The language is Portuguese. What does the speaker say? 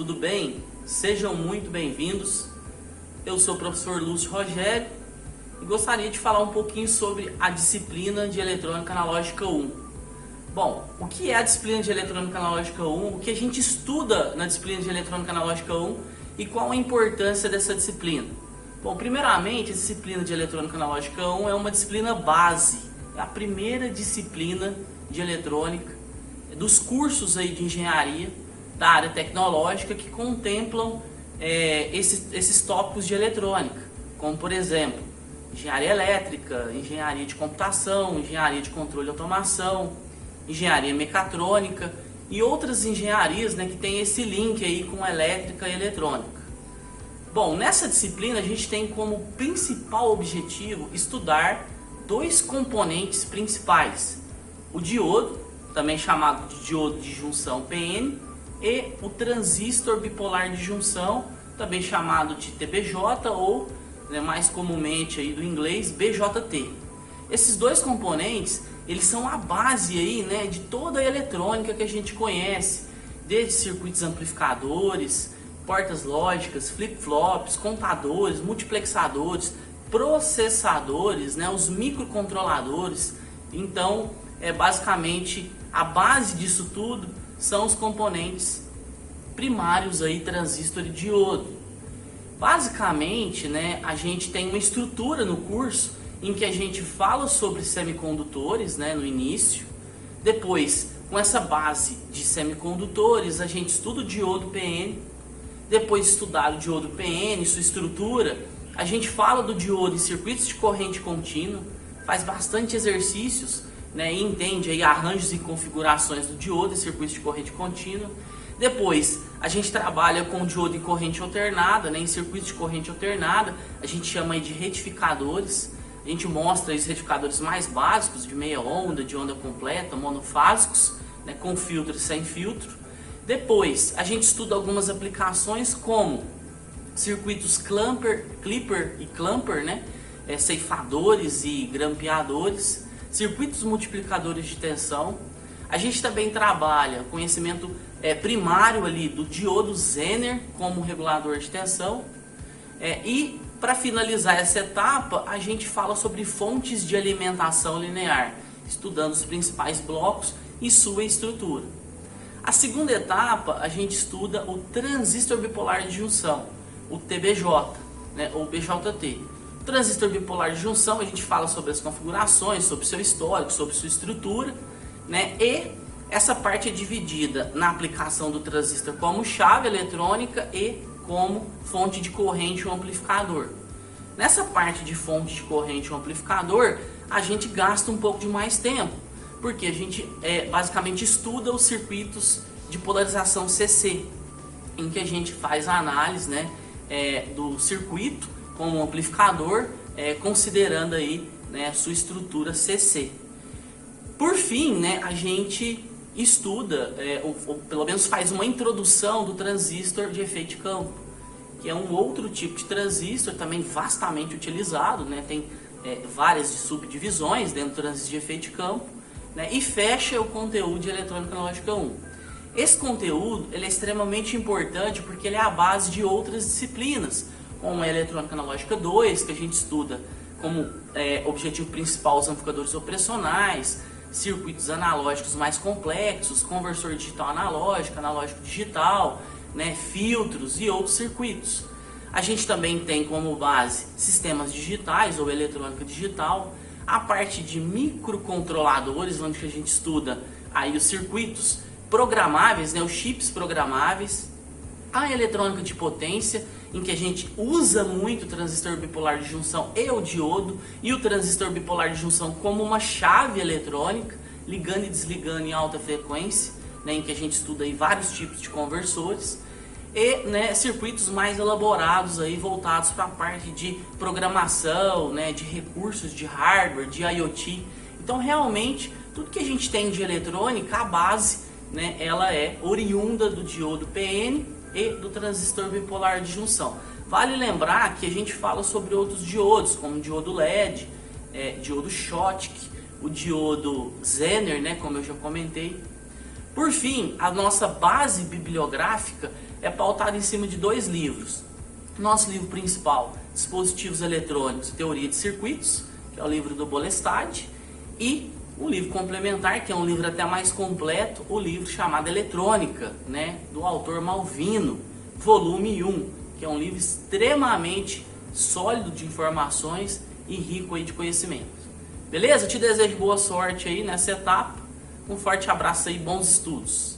tudo bem? Sejam muito bem-vindos. Eu sou o professor Lúcio Rogério e gostaria de falar um pouquinho sobre a disciplina de Eletrônica Analógica 1. Bom, o que é a disciplina de Eletrônica Analógica 1? O que a gente estuda na disciplina de Eletrônica Analógica 1 e qual a importância dessa disciplina? Bom, primeiramente, a disciplina de Eletrônica Analógica 1 é uma disciplina base, é a primeira disciplina de eletrônica dos cursos aí de engenharia da área tecnológica que contemplam esses tópicos de eletrônica, como por exemplo, engenharia elétrica, engenharia de computação, engenharia de controle e automação, engenharia mecatrônica e outras engenharias, né, que tem esse link aí com elétrica e eletrônica. Bom, nessa disciplina a gente tem como principal objetivo estudar dois componentes principais: o diodo, também chamado de diodo de junção PN, e o transistor bipolar de junção, também chamado de TBJ ou, né, mais comumente aí do inglês, BJT. Esses dois componentes, eles são a base aí, né, de toda a eletrônica que a gente conhece, desde circuitos amplificadores, portas lógicas, flip-flops, contadores, multiplexadores, processadores, né, os microcontroladores. Então, basicamente a base disso tudo são os componentes primários aí, transistor e diodo. Basicamente, né, a gente tem uma estrutura no curso em que a gente fala sobre semicondutores, né, no início. Depois, com essa base de semicondutores, a gente estuda o diodo PN. Depois de estudar o diodo PN, sua estrutura, a gente fala do diodo em circuitos de corrente contínua, faz bastante exercícios, né, e entende aí arranjos e configurações do diodo em circuitos de corrente contínua. Depois a gente trabalha com o diodo em corrente alternada, né, em circuitos de corrente alternada, a gente chama aí de retificadores. A gente mostra os retificadores mais básicos, de meia onda, de onda completa, monofásicos, né, com filtro e sem filtro. Depois a gente estuda algumas aplicações como circuitos clipper e clamper, né, ceifadores e grampeadores, circuitos multiplicadores de tensão. A gente também trabalha conhecimento primário ali do diodo Zener como regulador de tensão. E para finalizar essa etapa, a gente fala sobre fontes de alimentação linear, estudando os principais blocos e sua estrutura. A segunda etapa, a gente estuda o transistor bipolar de junção, o TBJ, né, ou BJT. O transistor bipolar de junção, a gente fala sobre as configurações, sobre seu histórico, sobre sua estrutura, né? E essa parte é dividida na aplicação do transistor como chave eletrônica e como fonte de corrente ou amplificador. Nessa parte de fonte de corrente ou amplificador, a gente gasta um pouco de mais tempo, porque a gente basicamente estuda os circuitos de polarização CC, em que a gente faz a análise, né, do circuito como amplificador, considerando aí, né, sua estrutura CC. Por fim, né, a gente estuda, ou pelo menos faz uma introdução do transistor de efeito de campo, que é um outro tipo de transistor também vastamente utilizado, né, tem várias subdivisões dentro do transistor de efeito de campo, né, e fecha o conteúdo de Eletrônica Analógica 1. Esse conteúdo ele é extremamente importante porque ele é a base de outras disciplinas, como a Eletrônica Analógica 2, que a gente estuda como objetivo principal os amplificadores operacionais, circuitos analógicos mais complexos, conversor digital analógico, analógico digital, né, filtros e outros circuitos. A gente também tem como base sistemas digitais ou eletrônica digital, a parte de microcontroladores, onde a gente estuda aí os circuitos programáveis, né, os chips programáveis, a eletrônica de potência, em que a gente usa muito o transistor bipolar de junção e o diodo, e o transistor bipolar de junção como uma chave eletrônica, ligando e desligando em alta frequência, né, em que a gente estuda aí vários tipos de conversores, e, né, circuitos mais elaborados aí voltados para a parte de programação, né, de recursos de hardware, de IoT. Então realmente tudo que a gente tem de eletrônica, a base, né, ela é oriunda do diodo PN e do transistor bipolar de junção. Vale lembrar que a gente fala sobre outros diodos, como o diodo LED, diodo Schottky, o diodo Zener, né, como eu já comentei. Por fim, a nossa base bibliográfica é pautado em cima de 2 livros. Nosso livro principal, Dispositivos Eletrônicos e Teoria de Circuitos, que é o livro do Bolestad, e o livro complementar, que é um livro até mais completo, o livro chamado Eletrônica, né, do autor Malvino, volume 1, que é um livro extremamente sólido de informações e rico aí de conhecimento. Beleza? Eu te desejo boa sorte aí nessa etapa. Um forte abraço aí, bons estudos.